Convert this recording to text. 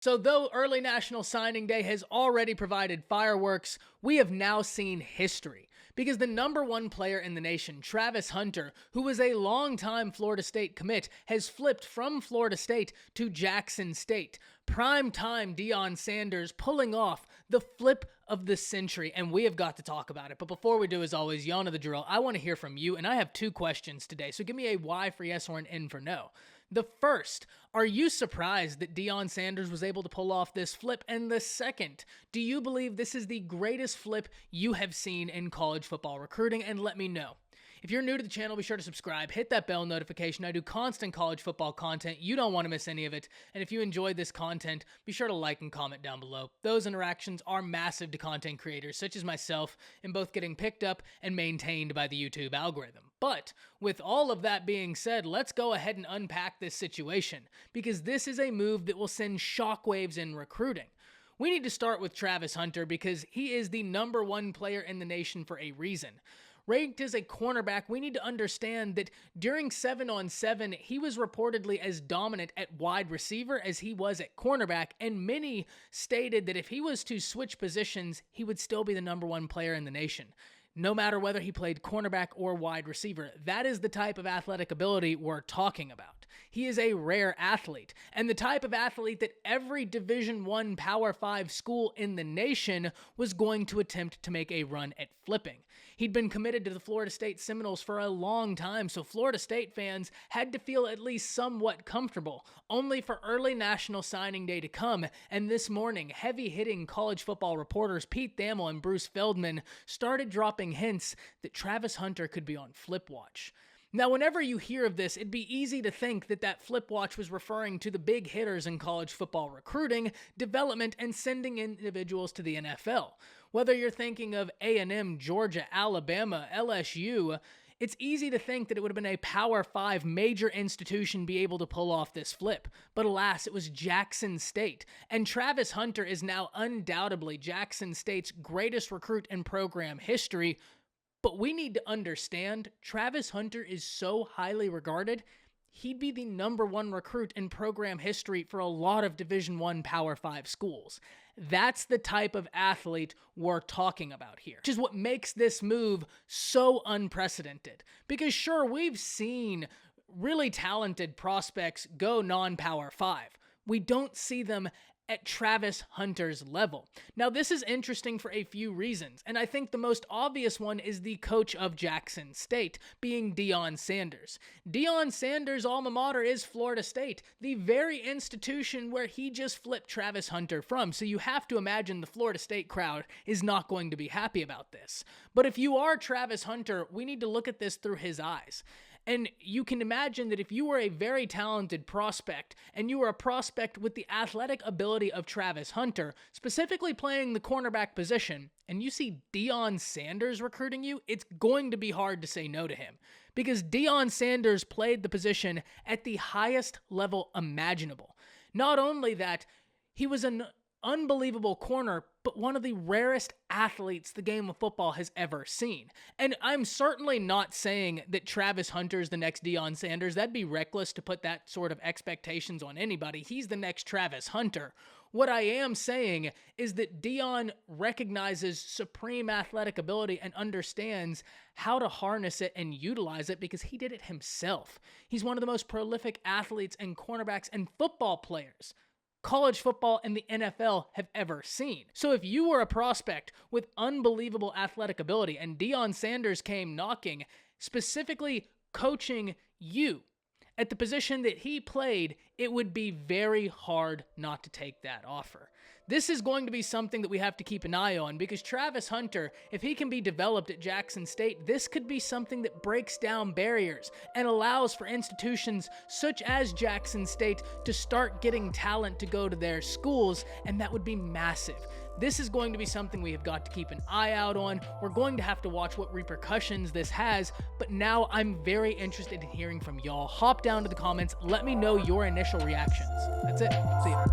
So, though early National Signing Day has already provided fireworks, we have now seen history. Because the number one player in the nation, Travis Hunter, who was a longtime Florida State commit, has flipped from Florida State to Jackson State. Prime-time Deion Sanders pulling off the flip of the century, and we have got to talk about it. But before we do, as always, y'all know the drill. I want to hear from you, and I have two questions today. So give me a Y for yes or an N for no. The first, are you surprised that Deion Sanders was able to pull off this flip? And the second, do you believe this is the greatest flip you have seen in college football recruiting? And let me know. If you're new to the channel, be sure to subscribe, hit that bell notification. I do constant college football content. You don't want to miss any of it. And if you enjoyed this content, be sure to like and comment down below. Those interactions are massive to content creators such as myself in both getting picked up and maintained by the YouTube algorithm. But with all of that being said, let's go ahead and unpack this situation because this is a move that will send shockwaves in recruiting. We need to start with Travis Hunter because he is the number one player in the nation for a reason. Ranked as a cornerback, we need to understand that during 7-on-7, he was reportedly as dominant at wide receiver as he was at cornerback, and many stated that if he was to switch positions, he would still be the number one player in the nation. No matter whether he played cornerback or wide receiver, that is the type of athletic ability we're talking about. He is a rare athlete, and the type of athlete that every Division I Power 5 school in the nation was going to attempt to make a run at flipping. He'd been committed to the Florida State Seminoles for a long time, so Florida State fans had to feel at least somewhat comfortable, only for early National Signing Day to come, and this morning, heavy-hitting college football reporters Pete Thamel and Bruce Feldman started dropping hints that Travis Hunter could be on flip watch. Now, whenever you hear of this, it'd be easy to think that that flip watch was referring to the big hitters in college football recruiting, development, and sending individuals to the NFL. Whether you're thinking of A&M, Georgia, Alabama, LSU, it's easy to think that it would have been a Power 5 major institution be able to pull off this flip. But alas, it was Jackson State. And Travis Hunter is now undoubtedly Jackson State's greatest recruit in program history. But we need to understand, Travis Hunter is so highly regarded, he'd be the number one recruit in program history for a lot of Division I Power 5 schools. That's the type of athlete we're talking about here, which is what makes this move so unprecedented. Because sure, we've seen really talented prospects go non-Power 5. We don't see them at Travis Hunter's level. Now, this is interesting for a few reasons, and I think the most obvious one is the coach of Jackson State, being Deion Sanders. Deion Sanders' alma mater is Florida State, the very institution where he just flipped Travis Hunter from, so you have to imagine the Florida State crowd is not going to be happy about this. But if you are Travis Hunter, we need to look at this through his eyes. And you can imagine that if you were a very talented prospect and you were a prospect with the athletic ability of Travis Hunter, specifically playing the cornerback position, and you see Deion Sanders recruiting you, it's going to be hard to say no to him. Because Deion Sanders played the position at the highest level imaginable. Not only that, he was an unbelievable corner, but one of the rarest athletes the game of football has ever seen. And I'm certainly not saying that Travis Hunter is the next Deion Sanders. That'd be reckless to put that sort of expectations on anybody. He's the next Travis Hunter. What I am saying is that Deion recognizes supreme athletic ability and understands how to harness it and utilize it because he did it himself. He's one of the most prolific athletes and cornerbacks and football players college football and the NFL have ever seen. So if you were a prospect with unbelievable athletic ability and Deion Sanders came knocking, specifically coaching you at the position that he played, it would be very hard not to take that offer. This is going to be something that we have to keep an eye on because Travis Hunter, if he can be developed at Jackson State, this could be something that breaks down barriers and allows for institutions such as Jackson State to start getting talent to go to their schools, and that would be massive. This is going to be something we have got to keep an eye out on. We're going to have to watch what repercussions this has, but now I'm very interested in hearing from y'all. Hop down to the comments, let me know your initial reactions. That's it. See ya.